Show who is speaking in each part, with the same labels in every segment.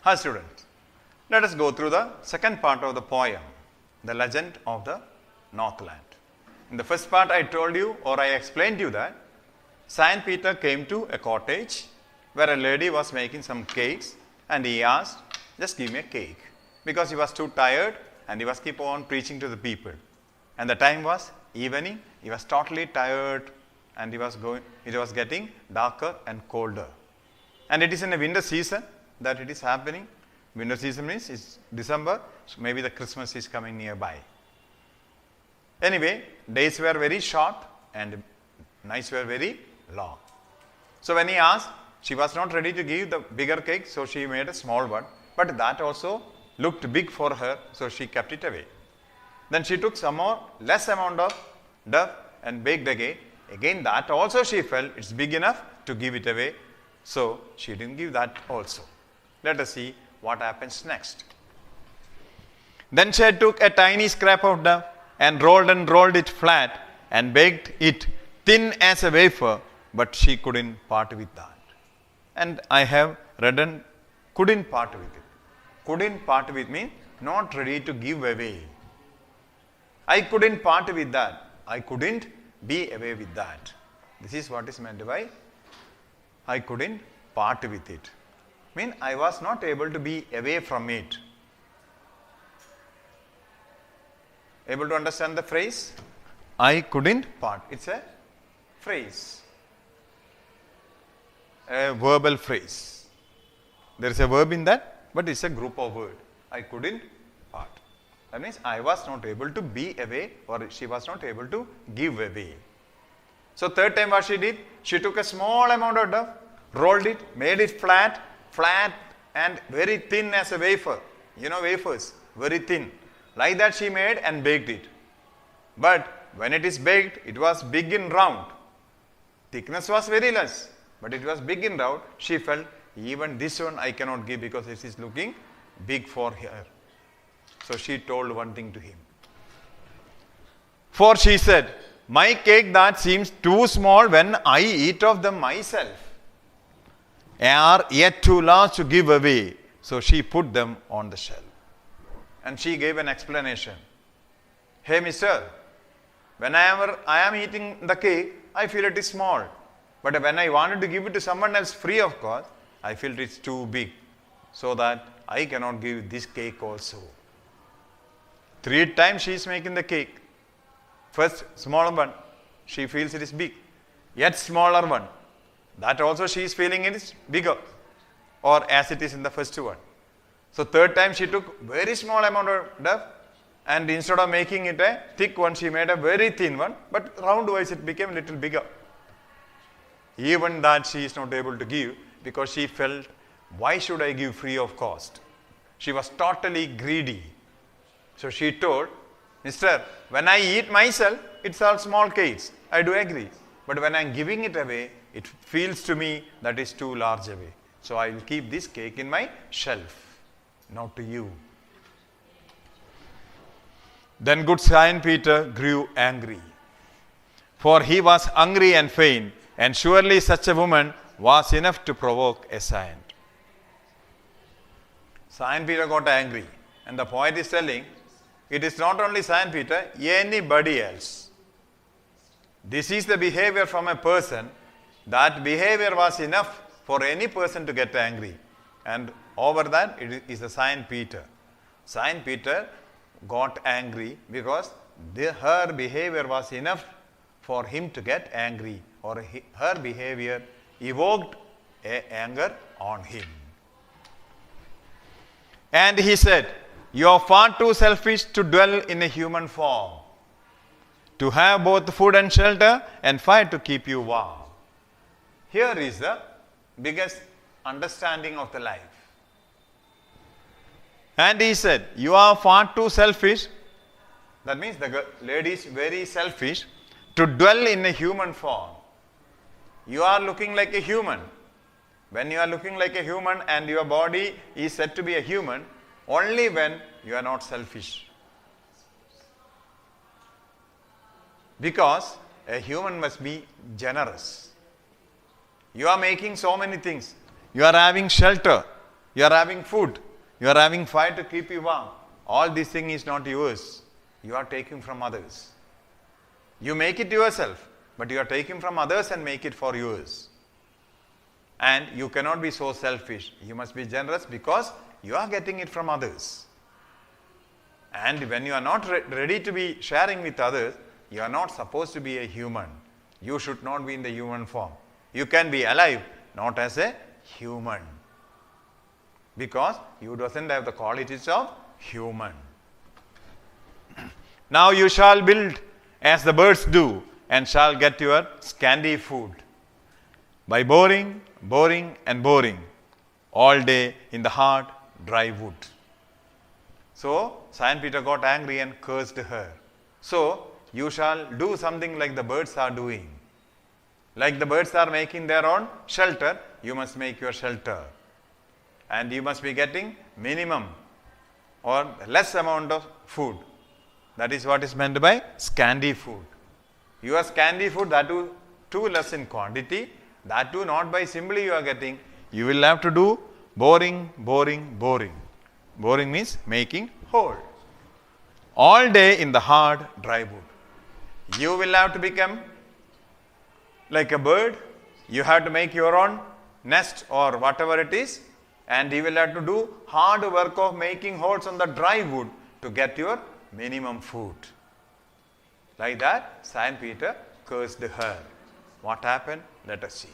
Speaker 1: Hi students, let us go through the second part of the poem, The Legend of the Northland. In the first part I told you, or I explained to you, that Saint Peter came to a cottage where a lady was making some cakes, and he asked, just give me a cake, because he was too tired and he was keep on preaching to the people. And the time was evening, he was totally tired, and it was getting darker and colder. And it is in a winter season that it is happening. Winter season means it's December, so maybe the Christmas is coming nearby. Anyway, days were very short and nights were very long. So when he asked, she was not ready to give the bigger cake, so she made a small one. But that also looked big for her, so she kept it away. Then she took some more, less amount of dough and baked again. Again, that also she felt it's big enough to give it away, so she didn't give that also. Let us see what happens next. Then she took a tiny scrap of dough and rolled it flat and baked it thin as a wafer, but she couldn't part with that. And I have written couldn't part with it. Couldn't part with means not ready to give away. I couldn't part with that. I couldn't be away with that. This is what is meant by I couldn't part with it. Mean I was not able to be away from it. Able to understand the phrase? I couldn't part. It's a phrase. A verbal phrase. There is a verb in that, but it's a group of words. I couldn't part. That means I was not able to be away, or she was not able to give away. So third time what she did, she took a small amount of dough, rolled it, made it flat and very thin as a wafer. You know wafers, very thin. Like that she made and baked it. But when it is baked, it was big in round. Thickness was very less, but it was big in round. She felt, even this one I cannot give because it is looking big for her. So she told one thing to him. For she said, my cake that seems too small when I eat of them myself are yet too large to give away. So she put them on the shelf. And she gave an explanation. Hey mister, whenever I am eating the cake, I feel it is small. But when I wanted to give it to someone else free of cost, I feel it's too big. So that I cannot give this cake also. 3 times she is making the cake. First smaller one, she feels it is big. Yet smaller one, that also she is feeling it is bigger, or as it is in the first one. So third time she took very small amount of dough, and instead of making it a thick one, she made a very thin one, but round wise it became a little bigger. Even that she is not able to give, because she felt, why should I give free of cost? She was totally greedy. So she told, mister, when I eat myself, it's all small cakes. I do agree. But when I am giving it away, it feels to me that is too large away. So I will keep this cake in my shelf, not to you. Then good Saint Peter grew angry, for he was hungry and faint, and surely such a woman was enough to provoke a saint. Saint Peter got angry, and the poet is telling, it is not only Saint Peter, anybody else. This is the behavior from a person. That behavior was enough for any person to get angry. And over that, it is the Saint Peter. Saint Peter got angry because her behavior was enough for him to get angry, or her behavior evoked anger on him. And he said, you are far too selfish to dwell in a human form, to have both food and shelter and fire to keep you warm. Here is the biggest understanding of the life. And he said, you are far too selfish. That means the lady is very selfish to dwell in a human form. You are looking like a human. When you are looking like a human and your body is said to be a human, only when you are not selfish. Because a human must be generous. You are making so many things. You are having shelter. You are having food. You are having fire to keep you warm. All this thing is not yours. You are taking from others. You make it yourself, but you are taking from others and make it for yours. And you cannot be so selfish. You must be generous because you are getting it from others. And when you are not ready to be sharing with others, you are not supposed to be a human. You should not be in the human form. You can be alive, not as a human. Because you doesn't have the qualities of human. Now you shall build as the birds do, and shall get your scanty food by boring, and boring all day in the hard, dry wood. So Saint Peter got angry and cursed her. So you shall do something like the birds are doing. Like the birds are making their own shelter, you must make your shelter. And you must be getting minimum or less amount of food. That is what is meant by scanty food. Your scanty food, that too less in quantity, that too not by simply you are getting. You will have to do boring. Boring means making hole. All day in the hard, dry wood. You will have to become like a bird. You have to make your own nest or whatever it is. And you will have to do hard work of making holes on the dry wood to get your minimum food. Like that, Saint Peter cursed her. What happened? Let us see.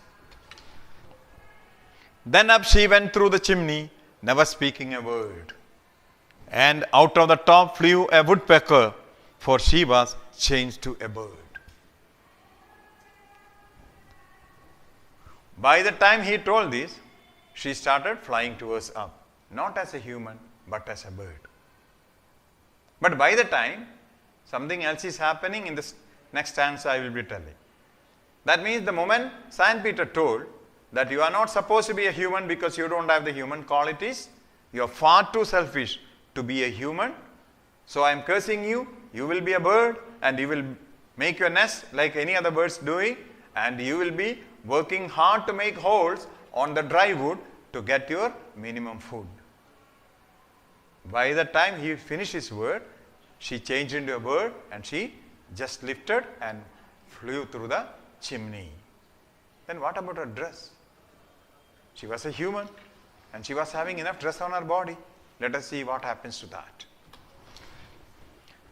Speaker 1: Then up she went through the chimney, never speaking a word. And out of the top flew a woodpecker, for she was changed to a bird. By the time he told this, she started flying towards up, not as a human, but as a bird. But by the time, something else is happening in this next stanza I will be telling. That means the moment Saint Peter told that you are not supposed to be a human because you don't have the human qualities, you are far too selfish to be a human. So I am cursing you, you will be a bird and you will make your nest like any other birds doing, and you will be working hard to make holes on the dry wood to get your minimum food. By the time he finished his word, she changed into a bird and she just lifted and flew through the chimney. Then what about her dress? She was a human and she was having enough dress on her body. Let us see what happens to that.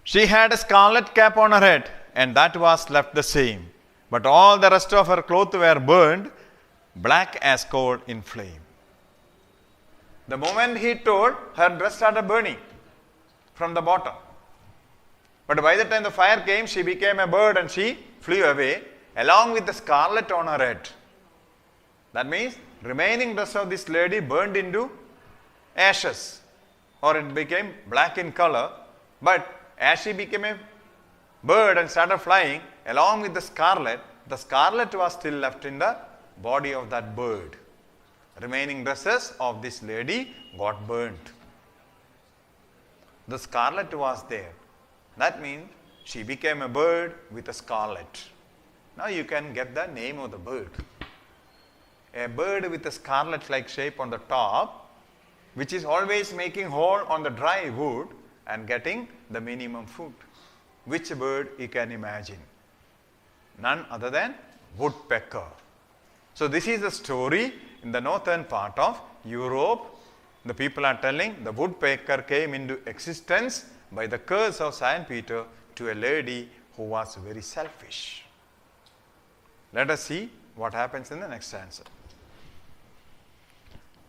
Speaker 1: She had a scarlet cap on her head, and that was left the same. But all the rest of her clothes were burned, black as coal in flame. The moment he told, her dress started burning from the bottom. But by the time the fire came, she became a bird and she flew away along with the scarlet on her head. That means remaining dress of this lady burned into ashes, or it became black in color. But as she became a bird and started flying along with the scarlet was still left in the body of that bird. Remaining dresses of this lady got burnt. The scarlet was there. That means she became a bird with a scarlet. Now you can get the name of the bird. A bird with a scarlet-like shape on the top, which is always making hole on the dry wood and getting the minimum food. Which bird you can imagine? None other than woodpecker. So this is the story in the northern part of Europe. The people are telling the woodpecker came into existence by the curse of Saint Peter to a lady who was very selfish. Let us see what happens in the next stanza.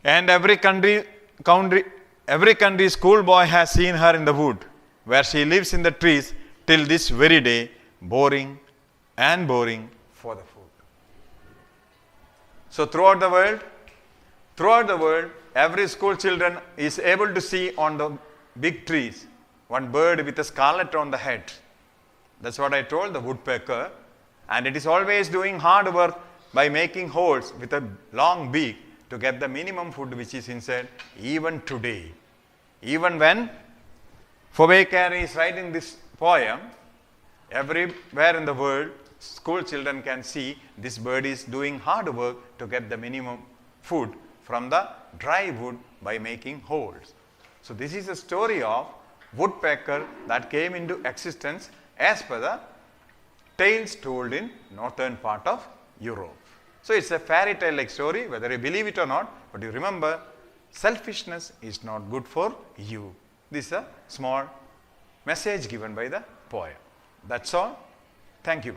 Speaker 1: And every country schoolboy has seen her in the wood, where she lives in the trees till this very day, boring for the food. So throughout the world, every school children is able to see on the big trees one bird with a scarlet on the head. That's what I told, the woodpecker. And it is always doing hard work by making holes with a long beak to get the minimum food which is inside, even today. Even when Bhavnagar is writing this poem, everywhere in the world, school children can see this bird is doing hard work to get the minimum food from the dry wood by making holes. So this is a story of woodpecker that came into existence as per the tales told in northern part of Europe. So it's a fairy tale like story, whether you believe it or not, but you remember, selfishness is not good for you. This is a small message given by the poem. That's all. Thank you.